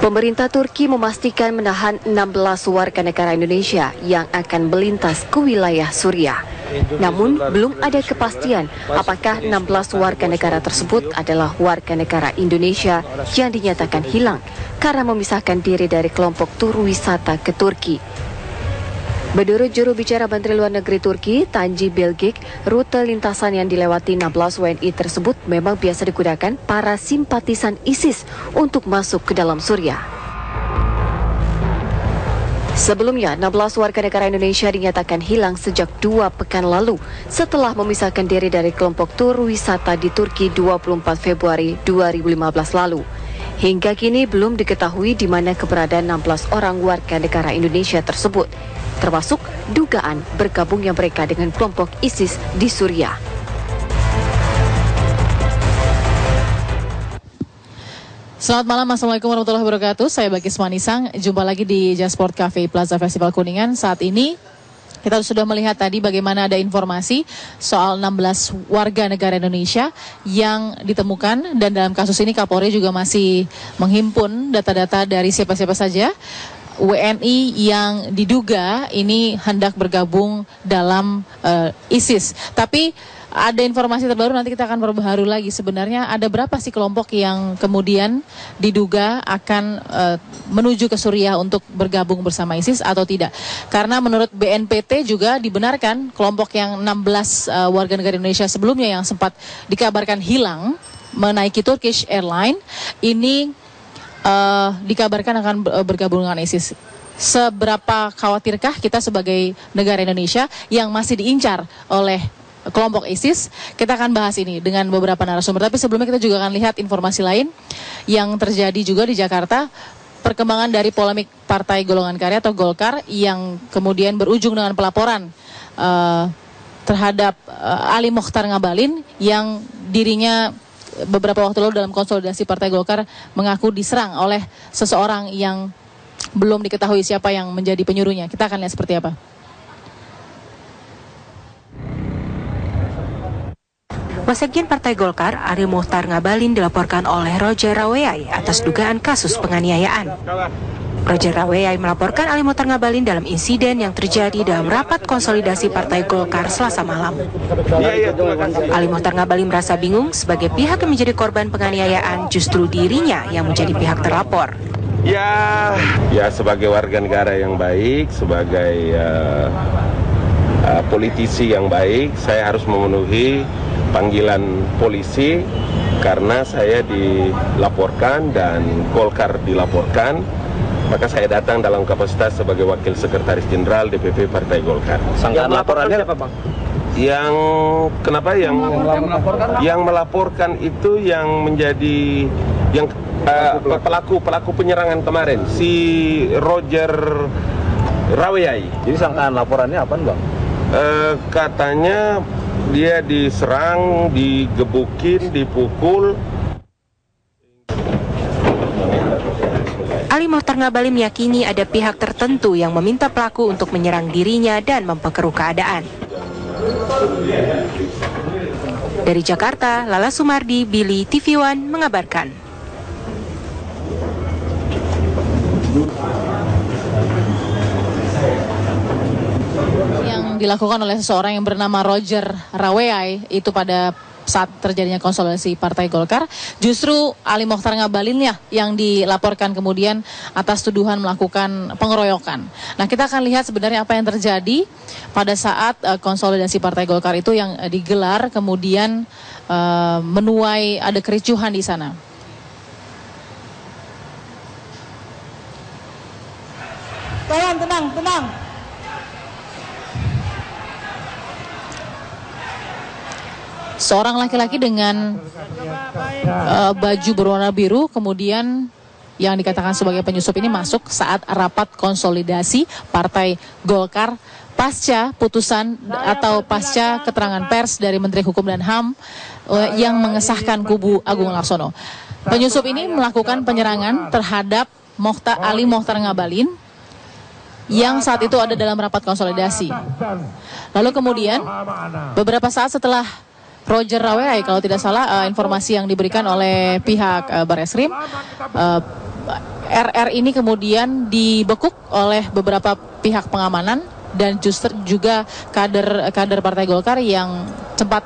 Pemerintah Turki memastikan menahan 16 warga negara Indonesia yang akan melintas ke wilayah Suriah. Namun, belum ada kepastian apakah 16 warga negara tersebut adalah warga negara Indonesia yang dinyatakan hilang karena memisahkan diri dari kelompok tur wisata ke Turki. Menurut juru bicara Menteri Luar Negeri Turki, Tanji Bilgik, rute lintasan yang dilewati 16 WNI tersebut memang biasa digunakan para simpatisan ISIS untuk masuk ke dalam Suriah. Sebelumnya, 16 warga negara Indonesia dinyatakan hilang sejak 2 pekan lalu setelah memisahkan diri dari kelompok tur wisata di Turki 24 Februari 2015 lalu. Hingga kini belum diketahui di mana keberadaan 16 orang warga negara Indonesia tersebut, termasuk dugaan bergabungnya mereka dengan kelompok ISIS di Suriah. Selamat malam, Assalamualaikum warahmatullahi wabarakatuh. Saya Bagis Manisang, jumpa lagi di Jasport Cafe Plaza Festival Kuningan. Saat ini kita sudah melihat tadi bagaimana ada informasi soal 16 warga negara Indonesia yang ditemukan, dan dalam kasus ini Kapolri juga masih menghimpun data-data dari siapa-siapa saja WNI yang diduga ini hendak bergabung dalam ISIS. Tapi ada informasi terbaru, nanti kita akan perbaharui lagi. Sebenarnya ada berapa sih kelompok yang kemudian diduga akan menuju ke Suriah untuk bergabung bersama ISIS atau tidak? Karena menurut BNPT juga dibenarkan kelompok yang 16 warga negara Indonesia sebelumnya yang sempat dikabarkan hilang menaiki Turkish Airlines ini dikabarkan akan bergabung dengan ISIS. Seberapa khawatirkah kita sebagai negara Indonesia yang masih diincar oleh kelompok ISIS? Kita akan bahas ini dengan beberapa narasumber. Tapi sebelumnya kita juga akan lihat informasi lain yang terjadi juga di Jakarta. Perkembangan dari polemik Partai Golongan Karya atau Golkar yang kemudian berujung dengan pelaporan terhadap Ali Mokhtar Ngabalin yang dirinya beberapa waktu lalu dalam konsolidasi Partai Golkar mengaku diserang oleh seseorang yang belum diketahui siapa yang menjadi penyuruhnya. Kita akan lihat seperti apa. Wasekjen Partai Golkar, Ali Mokhtar Ngabalin dilaporkan oleh Roger Raweyai atas dugaan kasus penganiayaan. Roger Raweyai melaporkan Ali Mokhtar Ngabalin dalam insiden yang terjadi dalam rapat konsolidasi Partai Golkar Selasa malam. Ali Mokhtar Ngabalin merasa bingung sebagai pihak yang menjadi korban penganiayaan justru dirinya yang menjadi pihak terlapor. Ya sebagai warga negara yang baik, sebagai politisi yang baik, saya harus memenuhi panggilan polisi karena saya dilaporkan dan Golkar dilaporkan, maka saya datang dalam kapasitas sebagai Wakil Sekretaris Jenderal DPP Partai Golkar. Sangkaan laporannya siapa, Bang? Yang melaporkan itu yang menjadi pelaku penyerangan kemarin, si Roger Raweyai. Jadi sangkaan laporannya apa, Bang? Katanya dia diserang, digebukin, dipukul. Ali Mokhtar Ngabalin meyakini ada pihak tertentu yang meminta pelaku untuk menyerang dirinya dan memperkeruh keadaan. Dari Jakarta, Lala Sumardi, Billy, TV One mengabarkan. Dilakukan oleh seseorang yang bernama Roger Raweyai itu pada saat terjadinya konsolidasi Partai Golkar, justru Ali Mokhtar Ngabalinnya yang dilaporkan kemudian atas tuduhan melakukan pengeroyokan. Nah, kita akan lihat sebenarnya apa yang terjadi pada saat konsolidasi Partai Golkar itu yang digelar, kemudian menuai ada kericuhan di sana. Tenang. Seorang laki-laki dengan baju berwarna biru kemudian yang dikatakan sebagai penyusup ini masuk saat rapat konsolidasi Partai Golkar pasca putusan atau pasca keterangan pers dari Menteri Hukum dan HAM yang mengesahkan kubu Agung Laksono. Penyusup ini melakukan penyerangan terhadap Ali Mokhtar Ngabalin yang saat itu ada dalam rapat konsolidasi. Lalu kemudian beberapa saat setelah Roger Raweyai, kalau tidak salah informasi yang diberikan oleh pihak Barreskrim, RR ini kemudian dibekuk oleh beberapa pihak pengamanan dan justru juga kader Partai Golkar yang sempat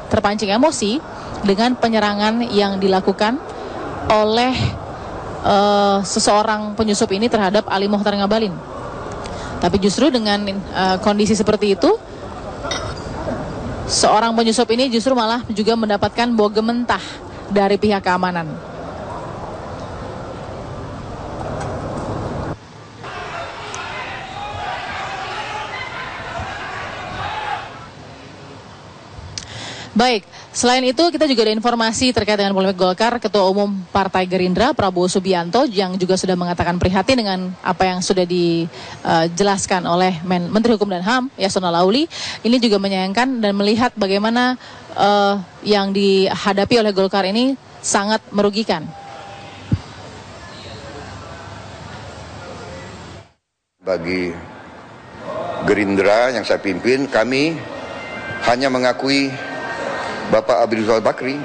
terpancing emosi dengan penyerangan yang dilakukan oleh seseorang penyusup ini terhadap Ali Mohtar Ngabalin. Tapi justru dengan kondisi seperti itu, seorang penyusup ini justru malah juga mendapatkan bogem mentah dari pihak keamanan. Baik, selain itu kita juga ada informasi terkait dengan polemik Golkar. Ketua Umum Partai Gerindra Prabowo Subianto yang juga sudah mengatakan prihatin dengan apa yang sudah dijelaskan oleh Menteri Hukum dan HAM Yasona Lauli. Ini juga menyayangkan dan melihat bagaimana yang dihadapi oleh Golkar ini sangat merugikan. Bagi Gerindra yang saya pimpin, kami hanya mengakui Bapak Abu Rizal Bakri,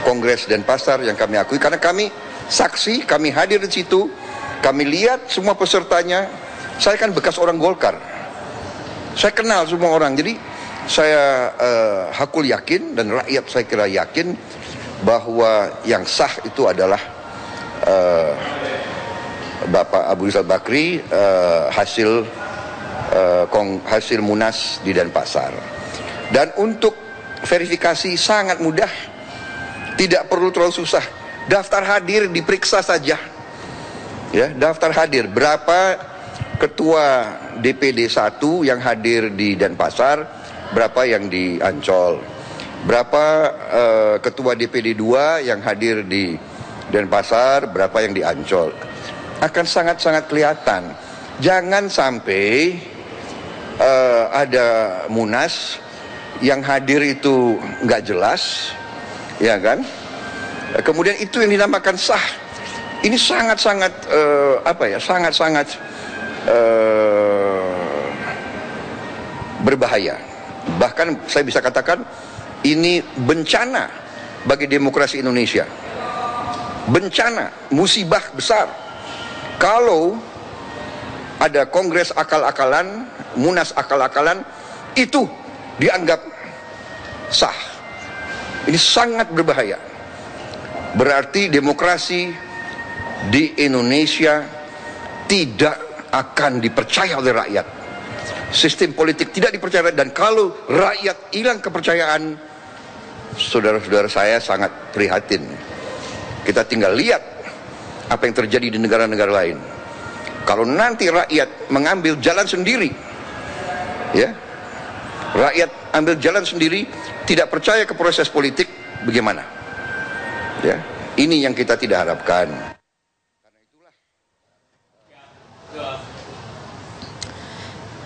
Kongres Denpasar yang kami akui, karena kami saksi, kami hadir di situ, kami lihat semua pesertanya. Saya kan bekas orang Golkar, saya kenal semua orang, jadi saya hakul yakin dan rakyat saya kira yakin bahwa yang sah itu adalah Bapak Abu Rizal Bakri, hasil Munas di Denpasar. Dan untuk verifikasi sangat mudah, tidak perlu terlalu susah. Daftar hadir diperiksa saja. Ya, daftar hadir berapa ketua DPD 1 yang hadir di Denpasar, berapa yang di Ancol, berapa ketua DPD 2 yang hadir di Denpasar, berapa yang di Ancol. Akan sangat-sangat kelihatan. Jangan sampai ada Munas yang hadir itu nggak jelas, ya kan? Kemudian itu yang dinamakan sah. Ini sangat-sangat sangat-sangat berbahaya. Bahkan saya bisa katakan ini bencana bagi demokrasi Indonesia. Bencana, musibah besar. Kalau ada kongres akal-akalan, munas akal-akalan, itu dianggap sah. Ini sangat berbahaya. Berarti demokrasi di Indonesia tidak akan dipercaya oleh rakyat. Sistem politik tidak dipercaya, dan kalau rakyat hilang kepercayaan, saudara-saudara saya sangat prihatin. Kita tinggal lihat apa yang terjadi di negara-negara lain. Kalau nanti rakyat mengambil jalan sendiri, ya, rakyat ambil jalan sendiri, tidak percaya ke proses politik, bagaimana? Ya, ini yang kita tidak harapkan.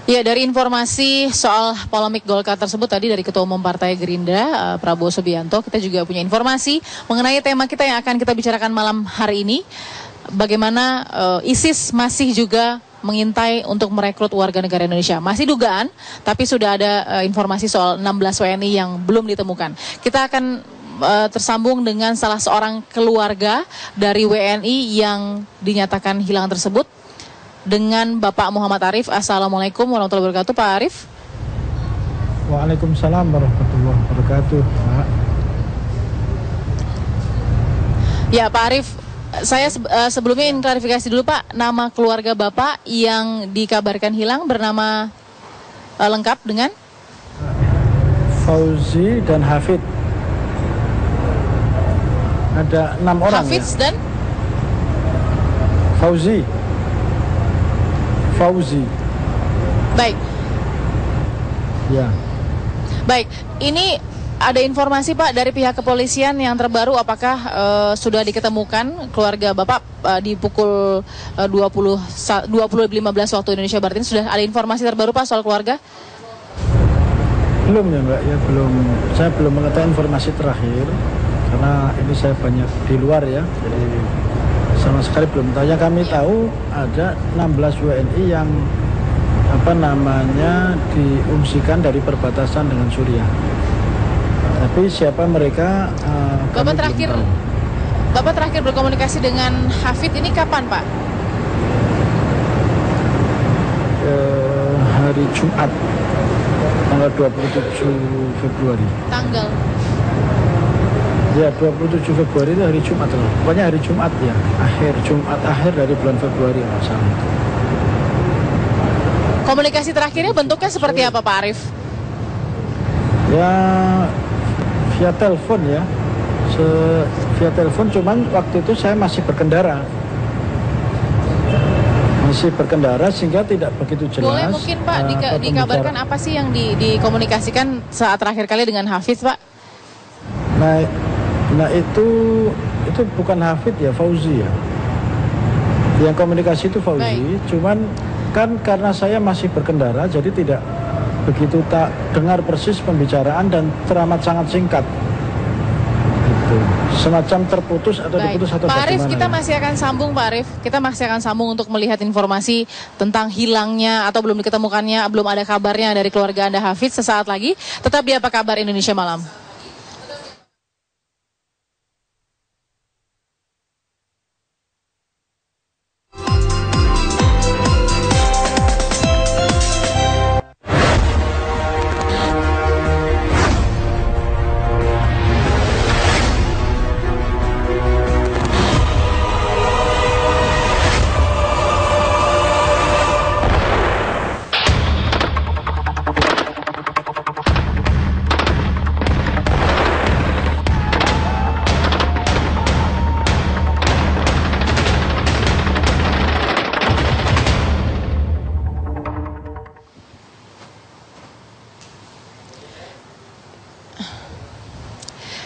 Ya, dari informasi soal polemik Golkar tersebut tadi dari Ketua Umum Partai Gerindra Prabowo Subianto, kita juga punya informasi mengenai tema kita yang akan kita bicarakan malam hari ini. Bagaimana ISIS masih juga mengintai untuk merekrut warga negara Indonesia. Masih dugaan, tapi sudah ada informasi soal 16 WNI yang belum ditemukan. Kita akan tersambung dengan salah seorang keluarga dari WNI yang dinyatakan hilang tersebut, dengan Bapak Muhammad Arif. Assalamualaikum warahmatullahi wabarakatuh, Pak Arif. Waalaikumsalam warahmatullahi wabarakatuh, Pak. Ya, Pak Arif, saya sebelumnya ingin klarifikasi dulu, Pak. Nama keluarga Bapak yang dikabarkan hilang bernama lengkap dengan? Fauzi dan Hafid. Ada 6 orang. Hafiz ya? Dan? Fauzi. Baik. Ya. Baik, ini ada informasi Pak dari pihak kepolisian yang terbaru, apakah sudah diketemukan keluarga Bapak di pukul 20.15 waktu Indonesia Barat ini? Sudah ada informasi terbaru Pak soal keluarga? Belum ya Mbak, ya belum. Saya belum mengetahui informasi terakhir karena ini saya banyak di luar ya, jadi sama sekali belum tahu. Yang kami tahu ada 16 WNI yang diungsikan dari perbatasan dengan Suriah. Tapi siapa mereka? Bapak terakhir Bapak terakhir berkomunikasi dengan Hafid ini kapan, Pak? Hari Jumat, tanggal 27 Februari. Tanggal? Ya, 27 Februari itu hari Jumat loh. Pokoknya hari Jumat ya, Jumat akhir dari bulan Februari masalah itu. Komunikasi terakhirnya bentuknya seperti apa, Pak Arief? Ya, via telepon ya. Via telepon, cuman waktu itu saya masih berkendara. Sehingga tidak begitu jelas. Boleh mungkin Pak dikabarkan apa sih yang dikomunikasikan saat terakhir kali dengan Hafiz, Pak? Nah itu bukan Hafid ya, Fauzi ya. Yang komunikasi itu Fauzi. Baik. Cuman kan karena saya masih berkendara, jadi tidak begitu tak dengar persis pembicaraan dan teramat sangat singkat. Gitu. Semacam terputus atau Baik. diputus atau Pak Arief, bagaimana kita ya? masih akan sambung, Pak Arief. Kita masih akan sambung untuk melihat informasi tentang hilangnya atau belum diketemukannya, belum ada kabarnya dari keluarga Anda Hafiz sesaat lagi. Tetap di Apa Kabar Indonesia Malam.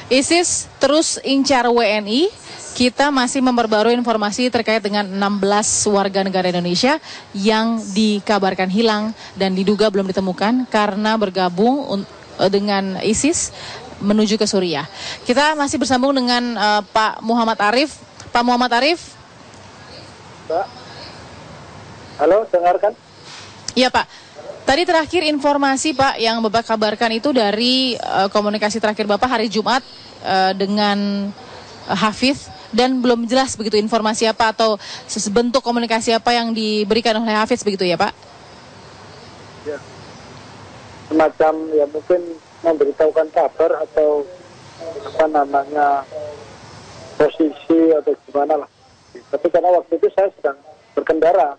ISIS terus incar WNI. Kita masih memperbarui informasi terkait dengan 16 warga negara Indonesia yang dikabarkan hilang dan diduga belum ditemukan karena bergabung dengan ISIS menuju ke Suriah. Kita masih bersambung dengan Pak Muhammad Arief. Pak Muhammad Arief. Pak. Halo, dengarkan? Iya, Pak. Tadi terakhir informasi Pak yang Bapak kabarkan itu dari komunikasi terakhir Bapak hari Jumat dengan Hafiz, dan belum jelas begitu informasi apa atau bentuk komunikasi apa yang diberikan oleh Hafiz begitu ya Pak? Ya. Semacam ya mungkin memberitahukan kabar atau apa namanya posisi atau gimana lah. Tapi karena waktu itu saya sedang berkendara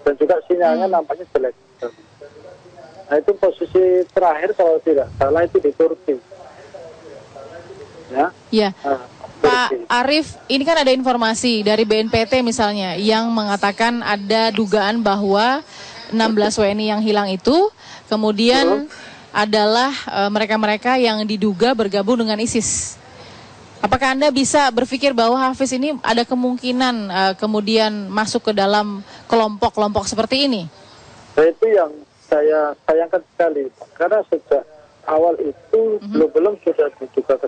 dan juga sinyalnya nampaknya jelek. Nah itu posisi terakhir kalau tidak salah itu di Turki. Ya. Ya. Pak Arief, ini kan ada informasi dari BNPT misalnya yang mengatakan ada dugaan bahwa 16 WNI yang hilang itu kemudian adalah mereka-mereka yang diduga bergabung dengan ISIS. Apakah Anda bisa berpikir bahwa Hafiz ini ada kemungkinan kemudian masuk ke dalam kelompok-kelompok seperti ini? Nah, itu yang saya sayangkan sekali karena sejak awal itu belum sudah diduga ke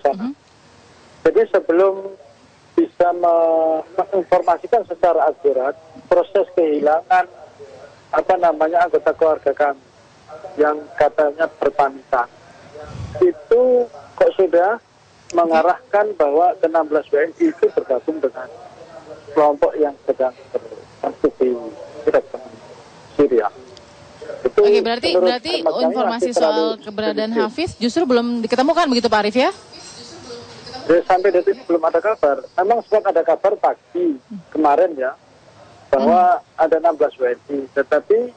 sana. Jadi sebelum bisa menginformasikan secara akurat proses kehilangan anggota keluarga kami yang katanya berpamitan, itu kok sudah mengarahkan bahwa ke-16 WNI itu bergabung dengan kelompok yang sedang berkonflik di Syria. Oke, berarti informasi soal keberadaan Hafiz justru belum diketemukan begitu Pak Arief ya? Sampai detik ini belum ada kabar. Memang sempat ada kabar pagi kemarin ya bahwa ada 16 WNI, tetapi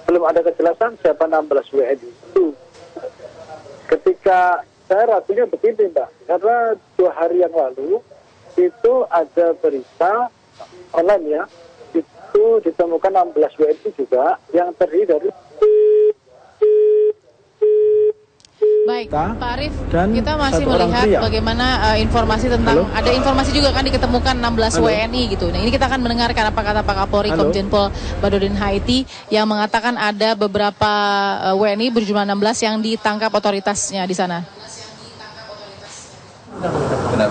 belum ada kejelasan siapa 16 WNI itu. Ketika saya ragunya begini Mbak, karena 2 hari yang lalu itu ada berita online ya, itu ditemukan 16 WNI juga yang terdiri dari. Baik, Pak Arief, kita masih satu orang melihat pria. bagaimana informasi tentang, ada informasi juga kan diketemukan 16 WNI gitu. Nah ini kita akan mendengarkan apa kata Pak Kapolri Komjen Pol Badrodin Haiti yang mengatakan ada beberapa WNI berjumlah 16 yang ditangkap otoritasnya di sana.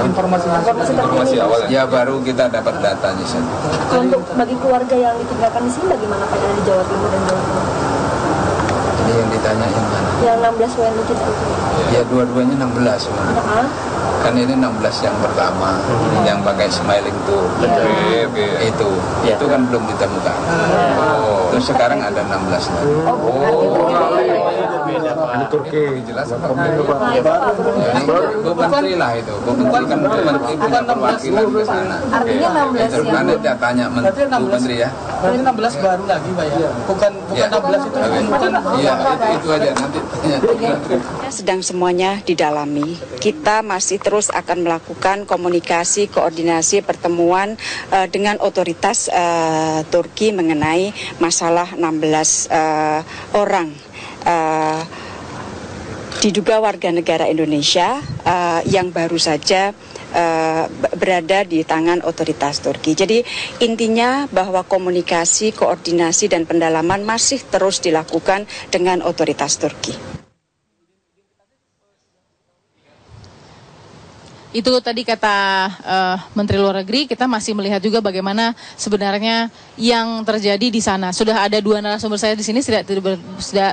Informasi awal ya baru kita dapat datanya saja. Untuk bagi keluarga yang ditinggalkan di sini bagaimana Pak, yang di Jawa Timur dan Jawa Timur? Ini yang ditanya yang mana? Ya yang 16 WNI kita itu? Ya dua-duanya 16. Kan ini 16 yang pertama, yang pakai smiling tuh, itu kan belum ditemukan. Terus sekarang ada 16 lagi. Ini Turki. Jelas apa? Bu Menteri lah itu. Bu Menteri kan punya perwakilan ke sana. Artinya 16 yang... Nanti dia tanya Bu Menteri ya. Ini 16 baru lagi, Pak ya? Bukan 16 itu. Iya, itu aja nanti tanya Bu Menteri. Sedang semuanya didalami. Kita masih terus akan melakukan komunikasi, koordinasi, pertemuan dengan otoritas Turki mengenai masalah 16 orang diduga warga negara Indonesia yang baru saja berada di tangan otoritas Turki. Jadi intinya bahwa komunikasi, koordinasi dan pendalaman masih terus dilakukan dengan otoritas Turki. Itu tadi kata Menteri Luar Negeri. Kita masih melihat juga bagaimana sebenarnya yang terjadi di sana. Sudah ada dua narasumber saya di sini, sudah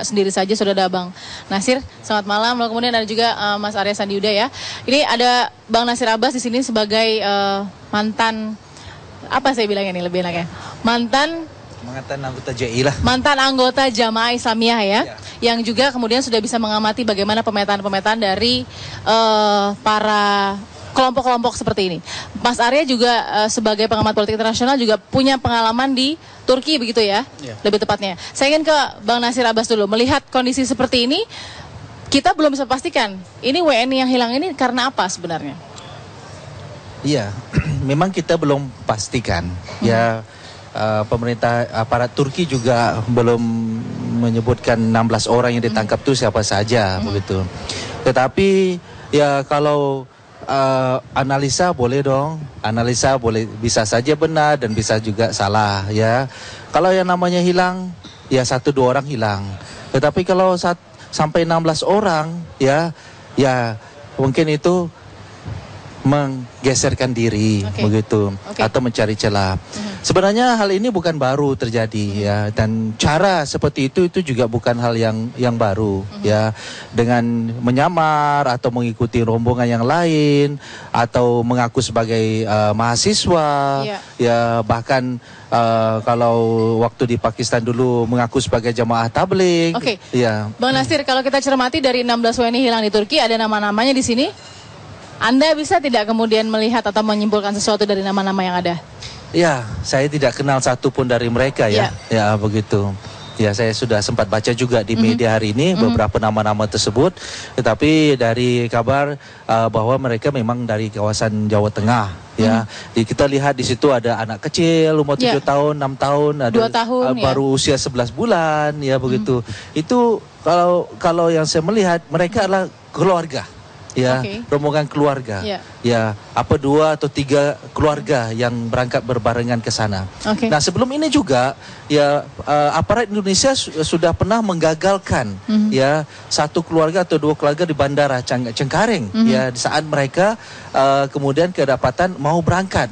sendiri saja sudah ada Bang Nasir. Selamat malam. Lalu kemudian ada juga Mas Arya Sandiuda ya. Ini ada Bang Nasir Abbas di sini sebagai mantan, apa saya bilangnya nih lebih enaknya? Mantan anggota JI lah. Mantan anggota Jamaah Islamiyah ya, yang juga kemudian sudah bisa mengamati bagaimana pemetaan-pemetaan dari para kelompok-kelompok seperti ini. Mas Arya juga sebagai pengamat politik internasional juga punya pengalaman di Turki begitu ya, lebih tepatnya. Saya ingin ke Bang Nasir Abbas dulu. Melihat kondisi seperti ini, kita belum bisa pastikan ini WNI yang hilang ini karena apa sebenarnya? Iya, memang kita belum pastikan. Ya, pemerintah aparat Turki juga belum menyebutkan 16 orang yang ditangkap itu siapa saja begitu. Tetapi ya kalau analisa boleh dong, analisa boleh, bisa saja benar dan bisa juga salah ya. Kalau yang namanya hilang, ya 1-2 orang hilang. Tetapi kalau sampai 16 orang ya mungkin itu menggeserkan diri begitu atau mencari celah. Sebenarnya hal ini bukan baru terjadi ya, dan cara seperti itu juga bukan hal yang baru ya, dengan menyamar atau mengikuti rombongan yang lain atau mengaku sebagai mahasiswa ya, bahkan kalau waktu di Pakistan dulu mengaku sebagai jamaah tabligh. Ya. Bang Nasir, kalau kita cermati dari 16 WNI hilang di Turki ada nama-namanya di sini. Anda bisa tidak kemudian melihat atau menyimpulkan sesuatu dari nama-nama yang ada? Ya, saya tidak kenal satu pun dari mereka ya. Ya, begitu. Ya, saya sudah sempat baca juga di media hari ini beberapa nama-nama tersebut. Tetapi dari kabar bahwa mereka memang dari kawasan Jawa Tengah ya. Kita lihat di situ ada anak kecil umur 7 tahun, 6 tahun, ada 2 tahun, baru usia 11 bulan ya begitu. Itu kalau yang saya melihat mereka adalah keluarga. Ya, rombongan keluarga. Ya, 2 atau 3 keluarga yang berangkat berbarengan ke sana. Nah, sebelum ini juga ya aparat Indonesia sudah pernah menggagalkan ya 1 keluarga atau 2 keluarga di bandara Cengkareng ya, di saat mereka kemudian kedapatan mau berangkat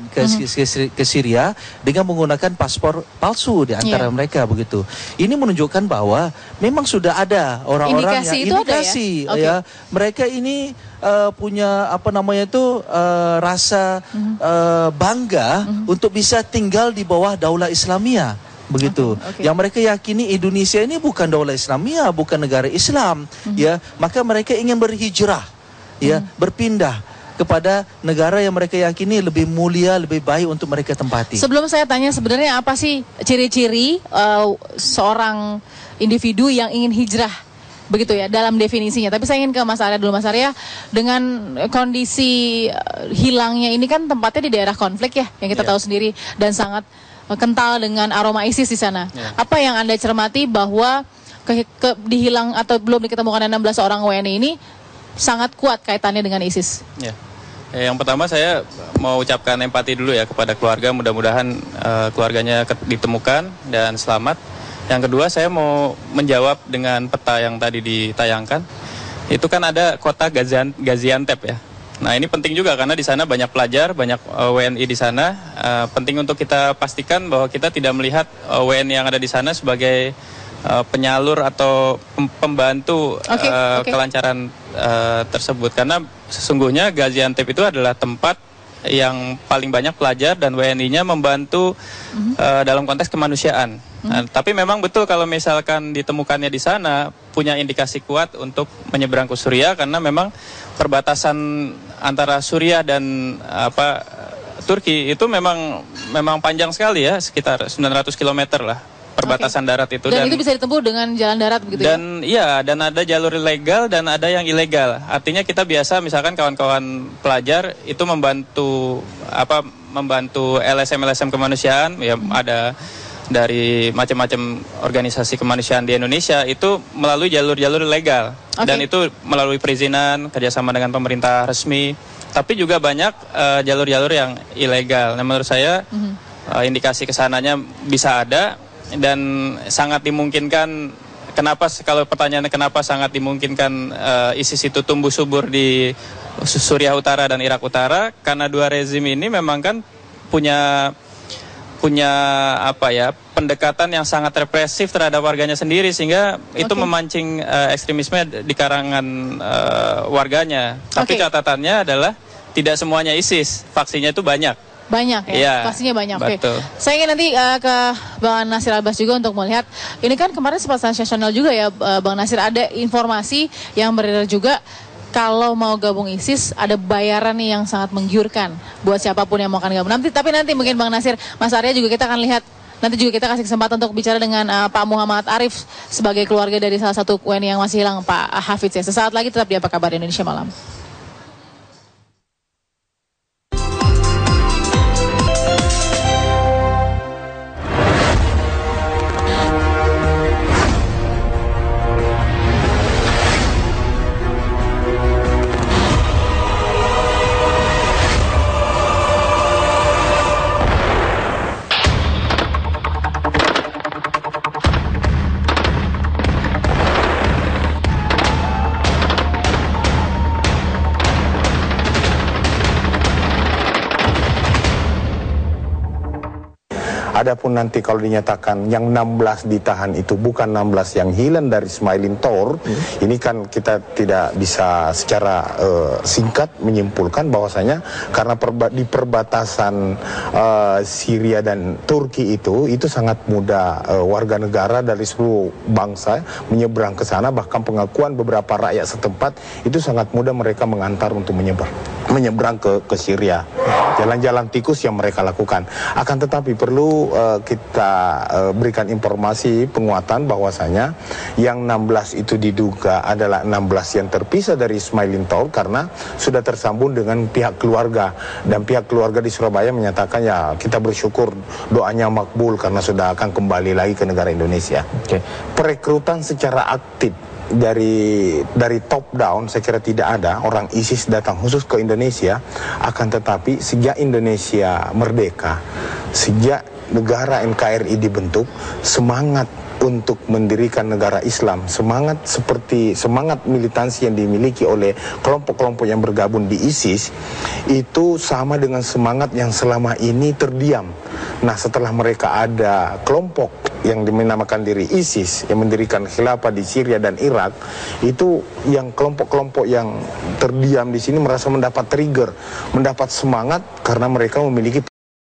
ke Syria dengan menggunakan paspor palsu di antara mereka begitu. Ini menunjukkan bahwa memang sudah ada orang-orang yang indikasi ya, mereka ini punya rasa bangga untuk bisa tinggal di bawah daulah Islamiyah begitu. Yang mereka yakini Indonesia ini bukan daulah Islamiyah, bukan negara Islam ya, maka mereka ingin berhijrah ya, berpindah kepada negara yang mereka yakini lebih mulia, lebih baik untuk mereka tempati. Sebelum saya tanya sebenarnya apa sih ciri-ciri seorang individu yang ingin hijrah begitu ya dalam definisinya. Tapi saya ingin ke Mas Arya dulu. Mas Arya, dengan kondisi hilangnya ini kan tempatnya di daerah konflik ya, yang kita tahu sendiri, dan sangat kental dengan aroma ISIS di sana. Apa yang Anda cermati bahwa dihilang atau belum diketemukan 16 orang WNI ini sangat kuat kaitannya dengan ISIS? Yang pertama saya mau ucapkan empati dulu ya kepada keluarga, mudah-mudahan keluarganya ditemukan dan selamat. Yang kedua, saya mau menjawab dengan peta yang tadi ditayangkan. Itu kan ada kota Gaziantep ya. Nah, ini penting juga karena di sana banyak pelajar, banyak WNI di sana. Penting untuk kita pastikan bahwa kita tidak melihat WNI yang ada di sana sebagai penyalur atau pembantu kelancaran tersebut, karena sesungguhnya Gaziantep itu adalah tempat yang paling banyak pelajar dan WNI-nya membantu dalam konteks kemanusiaan. Nah, tapi memang betul kalau misalkan ditemukannya di sana punya indikasi kuat untuk menyeberang ke Suriah, karena memang perbatasan antara Suriah dan Turki itu memang panjang sekali ya, sekitar 900 km lah perbatasan darat itu. Dan itu bisa ditempuh dengan jalan darat begitu dan, ya? Dan ada jalur legal dan ada yang ilegal. Artinya kita biasa misalkan kawan-kawan pelajar itu membantu LSM kemanusiaan, ya ada dari macam-macam organisasi kemanusiaan di Indonesia itu melalui jalur-jalur legal. Dan itu melalui perizinan kerjasama dengan pemerintah resmi. Tapi juga banyak jalur-jalur yang ilegal. Nah, menurut saya indikasi kesananya bisa ada. Dan sangat dimungkinkan, kalau pertanyaannya kenapa sangat dimungkinkan ISIS itu tumbuh subur di Suriah Utara dan Irak Utara, karena dua rezim ini memang kan punya pendekatan yang sangat represif terhadap warganya sendiri, sehingga itu memancing ekstremisme di karangan warganya. Tapi catatannya adalah tidak semuanya ISIS, faksinya itu banyak. Banyak ya, pastinya banyak. Oke. Saya ingin nanti ke Bang Nasir Abbas juga untuk melihat, ini kan kemarin sempat sensasional juga ya Bang Nasir, ada informasi yang beredar juga kalau mau gabung ISIS ada bayaran nih yang sangat menggiurkan buat siapapun yang mau akan gabung. Tapi nanti mungkin Bang Nasir, Mas Arya juga kita akan lihat, nanti juga kita kasih kesempatan untuk bicara dengan Pak Muhammad Arif sebagai keluarga dari salah satu WNI yang masih hilang, Pak Hafidz ya. Sesaat lagi tetap di Apa Kabar Indonesia Malam. Adapun nanti kalau dinyatakan yang 16 ditahan itu bukan 16 yang hilang dari Smailin Tor, ini kan kita tidak bisa secara singkat menyimpulkan bahwasanya karena di perbatasan Syria dan Turki itu sangat mudah warga negara dari seluruh bangsa menyeberang ke sana, bahkan pengakuan beberapa rakyat setempat itu sangat mudah mereka mengantar untuk menyeberang ke Syria. Jalan-jalan tikus yang mereka lakukan. Akan tetapi perlu kita berikan informasi penguatan bahwasanya yang 16 itu diduga adalah 16 yang terpisah dari Smailin Tor karena sudah tersambung dengan pihak keluarga, dan pihak keluarga di Surabaya menyatakan ya kita bersyukur doanya makbul karena sudah akan kembali lagi ke negara Indonesia. Perekrutan secara aktif dari top down saya kira tidak ada orang ISIS datang khusus ke Indonesia. Akan tetapi sejak Indonesia merdeka, sejak negara NKRI dibentuk, semangat untuk mendirikan negara Islam, semangat militansi yang dimiliki oleh kelompok-kelompok yang bergabung di ISIS itu sama dengan semangat yang selama ini terdiam. Nah, setelah mereka ada kelompok yang dinamakan diri ISIS yang mendirikan khilafah di Syria dan Irak, itu yang kelompok-kelompok yang terdiam di sini merasa mendapat trigger, mendapat semangat karena mereka memiliki